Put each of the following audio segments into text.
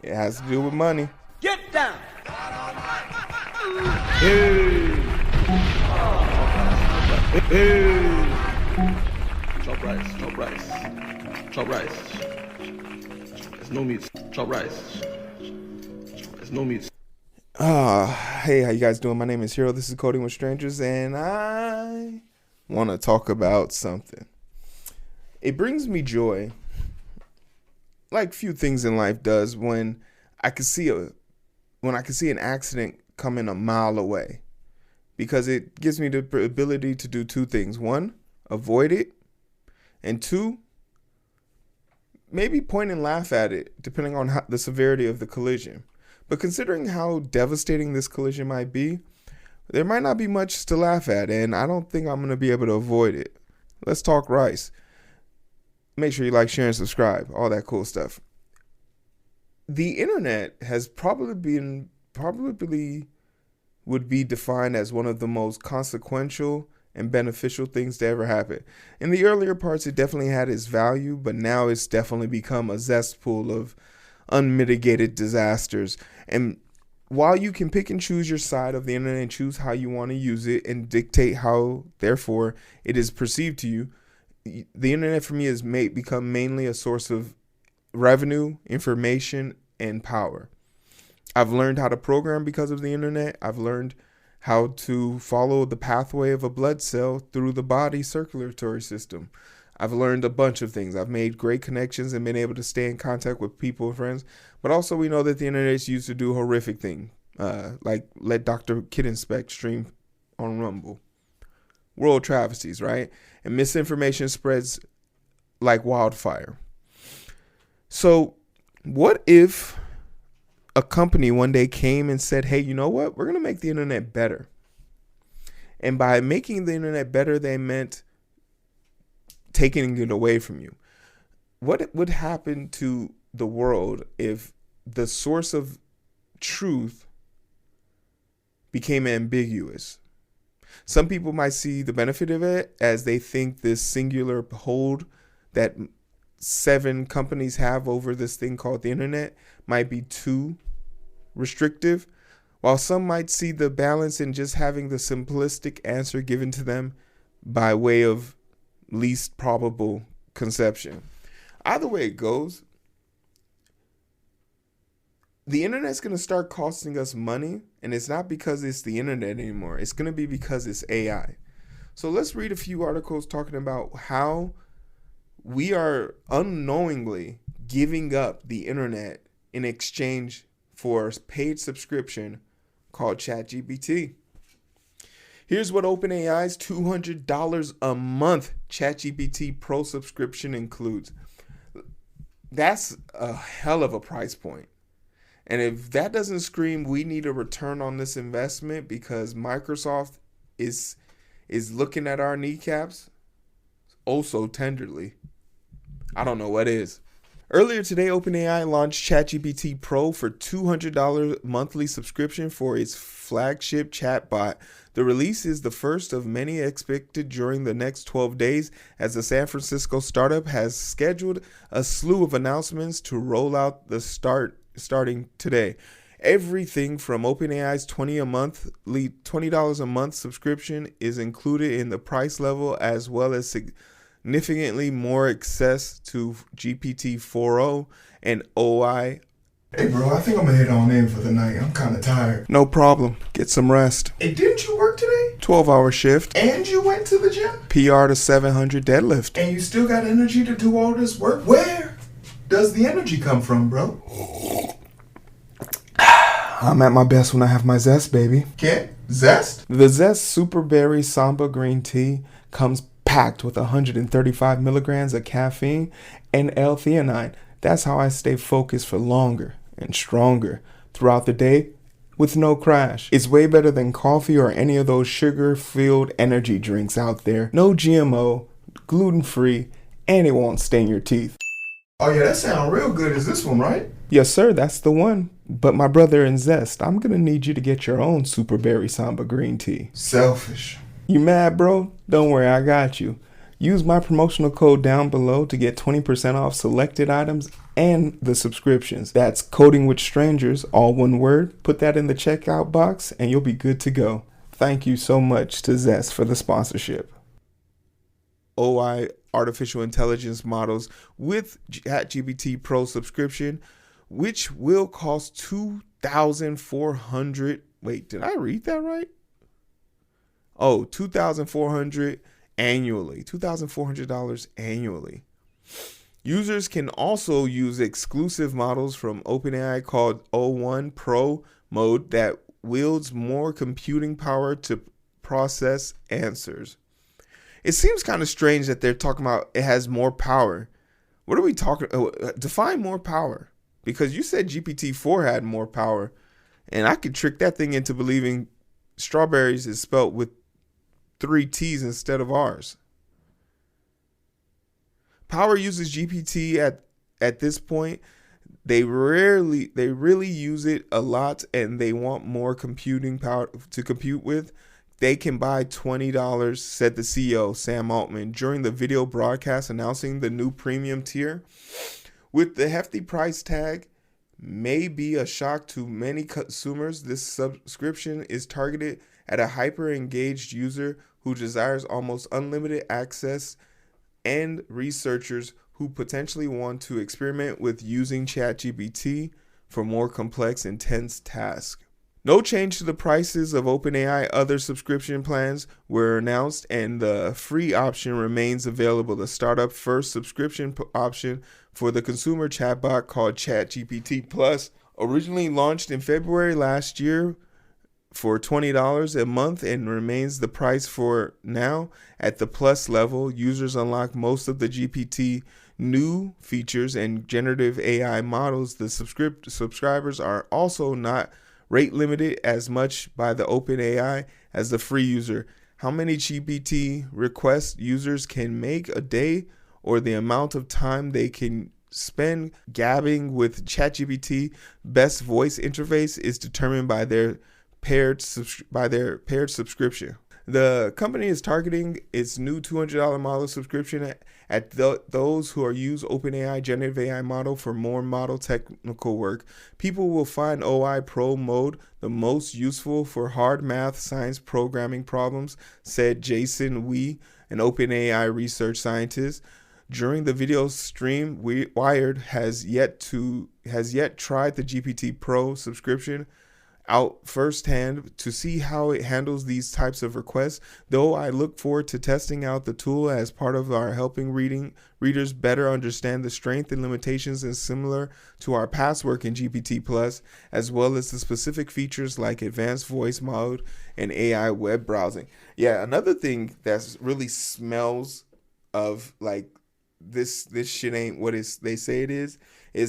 It has to do with money. Get down! Hey! Hey! Chop rice, chop rice, chop rice. There's no meat. Chop rice. There's no meat. Hey, how you guys doing? My name is Hero. This is Coding with Strangers, and I want to talk about something. It brings me joy, like few things in life does, when I can see an accident coming a mile away, because it gives me the ability to do two things: one, avoid it, and two, maybe point and laugh at it, depending on the severity of the collision. But considering how devastating this collision might be, there might not be much to laugh at, and I don't think I'm going to be able to avoid it. Let's talk rice. Make sure you like, share, and subscribe. All that cool stuff. The internet has probably would be defined as one of the most consequential and beneficial things to ever happen. In the earlier parts, it definitely had its value, but now it's definitely become a cesspool of unmitigated disasters. And while you can pick and choose your side of the internet and choose how you want to use it and dictate how, therefore, it is perceived to you, the internet for me has become mainly a source of revenue, information, and power. I've learned how to program because of the internet. I've learned how to follow the pathway of a blood cell through the body circulatory system. I've learned a bunch of things. I've made great connections and been able to stay in contact with people and friends. But also we know that the internet is used to do horrific things, like let Dr. Kid Inspect stream on Rumble. World travesties, right? And misinformation spreads like wildfire. So what if a company one day came and said, hey, you know what? We're going to make the internet better. And by making the internet better, they meant taking it away from you. What would happen to the world if the source of truth became ambiguous? Some people might see the benefit of it, as they think this singular hold that 7 companies have over this thing called the internet might be too restrictive, while some might see the balance in just having the simplistic answer given to them by way of least probable conception. Either way it goes, the internet's going to start costing us money, and it's not because it's the internet anymore. It's going to be because it's AI. So let's read a few articles talking about how we are unknowingly giving up the internet in exchange for a paid subscription called ChatGPT. Here's what OpenAI's $200 a month ChatGPT Pro subscription includes. That's a hell of a price point. And if that doesn't scream, we need a return on this investment, because Microsoft is looking at our kneecaps oh so tenderly. I don't know what is. Earlier today, OpenAI launched ChatGPT Pro for $200 monthly subscription for its flagship chatbot. The release is the first of many expected during the next 12 days, as the San Francisco startup has scheduled a slew of announcements to roll out starting today. Everything from OpenAI's $20 a month subscription is included in the price level, as well as significantly more access to GPT-4o and OI. Hey bro, I think I'm gonna head on in for the night. I'm kind of tired. No problem. Get some rest. Hey, didn't you work today? 12-hour shift. And you went to the gym? PR to 700 deadlift. And you still got energy to do all this work? Where does the energy come from, bro? I'm at my best when I have my zest, baby. Get zest? The Zest Super Berry Samba Green Tea comes packed with 135 milligrams of caffeine and L-theanine. That's how I stay focused for longer and stronger throughout the day with no crash. It's way better than coffee or any of those sugar-filled energy drinks out there. No GMO, gluten-free, and it won't stain your teeth. Oh yeah, that sounds real good. Is this one, right? Yes, sir, that's the one. But my brother in Zest, I'm gonna need you to get your own Super Berry Samba Green Tea. Selfish. You mad, bro? Don't worry, I got you. Use my promotional code down below to get 20% off selected items and the subscriptions. That's Coding with Strangers, all one word. Put that in the checkout box and you'll be good to go. Thank you so much to Zest for the sponsorship. OI artificial intelligence models with ChatGPT Pro subscription, which will cost $2,400. Wait, did I read that right? Oh, $2,400 annually. $2,400 annually. Users can also use exclusive models from OpenAI called O1 Pro mode that wields more computing power to process answers. It seems kind of strange that they're talking about it has more power. What are we talking? Define more power, because you said GPT-4 had more power, and I could trick that thing into believing strawberries is spelt with 3 T's instead of R's. Power uses GPT at this point. They really use it a lot, and they want more computing power to compute with. They can buy $20, said the CEO, Sam Altman, during the video broadcast announcing the new premium tier. With the hefty price tag, may be a shock to many consumers. This subscription is targeted at a hyper-engaged user who desires almost unlimited access and researchers who potentially want to experiment with using ChatGPT for more complex, intense tasks. No change to the prices of OpenAI. Other subscription plans were announced, and the free option remains available. The startup first subscription option for the consumer chatbot called ChatGPT Plus originally launched in February last year for $20 a month and remains the price for now. At the Plus level, users unlock most of the GPT new features and generative AI models. The subscribers are also not rate limited as much by the OpenAI as the free user. How many GPT requests users can make a day, or the amount of time they can spend gabbing with ChatGPT best voice interface, is determined by their paired subscription. The company is targeting its new $200 model subscription at those who are use OpenAI generative AI model for more model technical work. People will find OI Pro mode the most useful for hard math science programming problems, said Jason Wee, an OpenAI research scientist. During the video stream, Wired has yet tried the GPT Pro subscription out firsthand to see how it handles these types of requests, though I look forward to testing out the tool as part of our helping readers better understand the strength and limitations, and similar to our past work in GPT Plus, as well as the specific features like advanced voice mode and AI web browsing. Yeah, another thing that's really smells of like this shit ain't what they say it is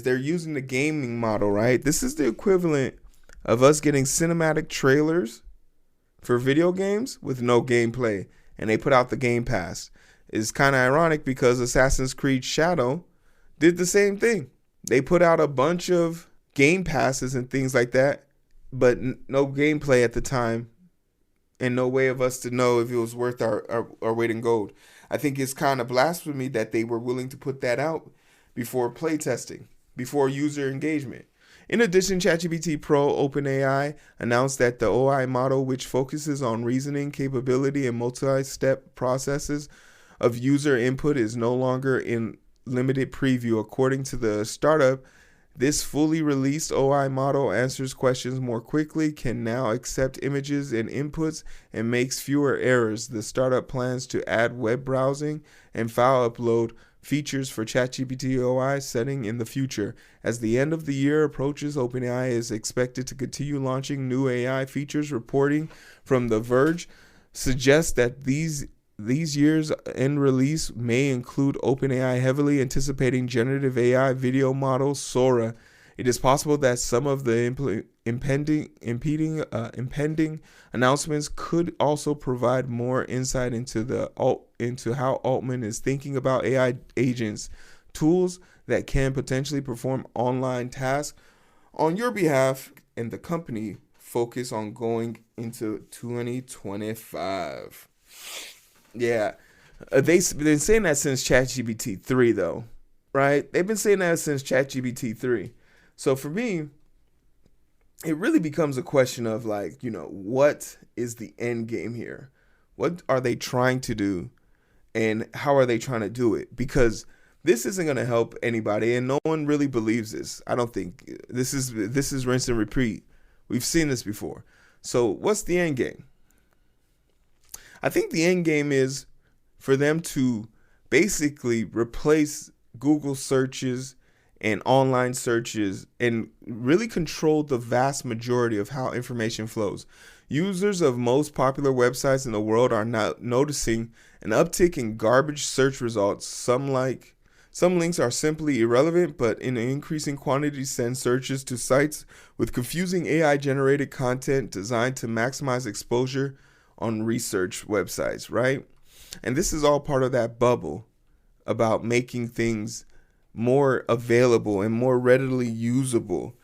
they're using the gaming model, right? This is the equivalent of us getting cinematic trailers for video games with no gameplay, and they put out the Game Pass. It's kind of ironic because Assassin's Creed Shadow did the same thing. They put out a bunch of Game Passes and things like that, but no gameplay at the time, and no way of us to know if it was worth our weight in gold. I think it's kind of blasphemy that they were willing to put that out before playtesting, before user engagement. In addition, ChatGPT Pro OpenAI announced that the OI model, which focuses on reasoning capability and multi-step processes of user input, is no longer in limited preview. According to the startup, this fully released OI model answers questions more quickly, can now accept images and inputs, and makes fewer errors. The startup plans to add web browsing and file upload features for ChatGPT OI setting in the future. As the end of the year approaches, OpenAI is expected to continue launching new AI features. Reporting from The Verge suggests that these year's end release may include OpenAI heavily anticipating generative AI video model Sora. It is possible that some of the impending announcements could also provide more insight into how Altman is thinking about AI agents, tools that can potentially perform online tasks on your behalf, and the company focus on going into 2025. Yeah, they've been saying that since ChatGPT 3, though. right? They've been saying that since ChatGPT 3. So for me, it really becomes a question of like, what is the end game here? What are they trying to do, and how are they trying to do it? Because this isn't going to help anybody, and no one really believes this. I don't think this is rinse and repeat. We've seen this before. So what's the end game? I think the end game is for them to basically replace Google searches and online searches and really control the vast majority of how information flows. Users of most popular websites in the world are now noticing an uptick in garbage search results. Some links are simply irrelevant, but in an increasing quantity send searches to sites with confusing AI-generated content designed to maximize exposure on research websites, right? And this is all part of that bubble about making things more available and more readily usable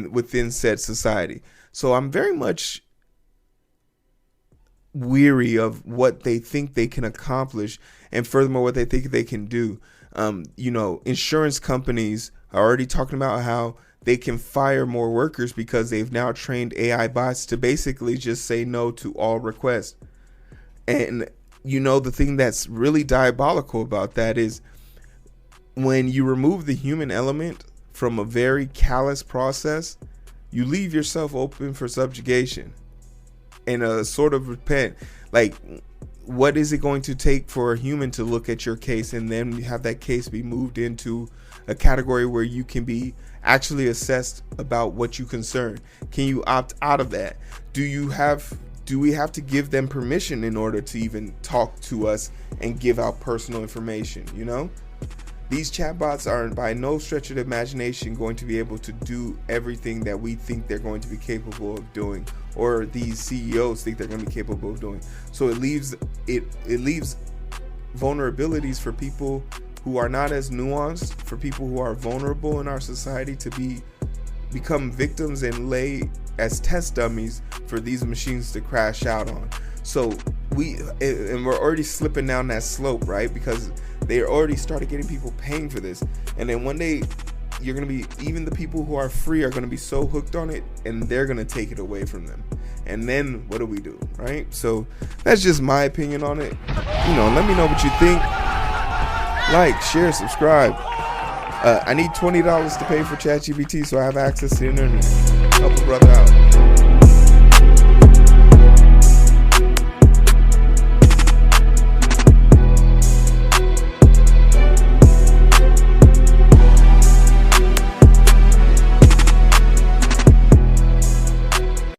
within said society. So I'm very much weary of what they think they can accomplish, and furthermore what they think they can do. Insurance companies are already talking about how they can fire more workers because they've now trained AI bots to basically just say no to all requests. And the thing that's really diabolical about that is when you remove the human element from a very callous process, you leave yourself open for subjugation and a sort of repent. Like, what is it going to take for a human to look at your case and then have that case be moved into a category where you can be actually assessed about what you concern? Can you opt out of that? Do we have to give them permission in order to even talk to us and give out personal information? These chatbots are by no stretch of the imagination going to be able to do everything that we think they're going to be capable of doing, or these CEOs think they're going to be capable of doing. So it leaves vulnerabilities for people who are not as nuanced, for people who are vulnerable in our society to become victims and lay as test dummies for these machines to crash out on. So we're already slipping down that slope, right? Because they already started getting people paying for this. And then one day even the people who are free are going to be so hooked on it, and they're going to take it away from them. And then what do, right? So that's just my opinion on it. Let me know what you think. Like, share, subscribe. I need $20 to pay for ChatGPT so I have access to the internet. Help a brother out.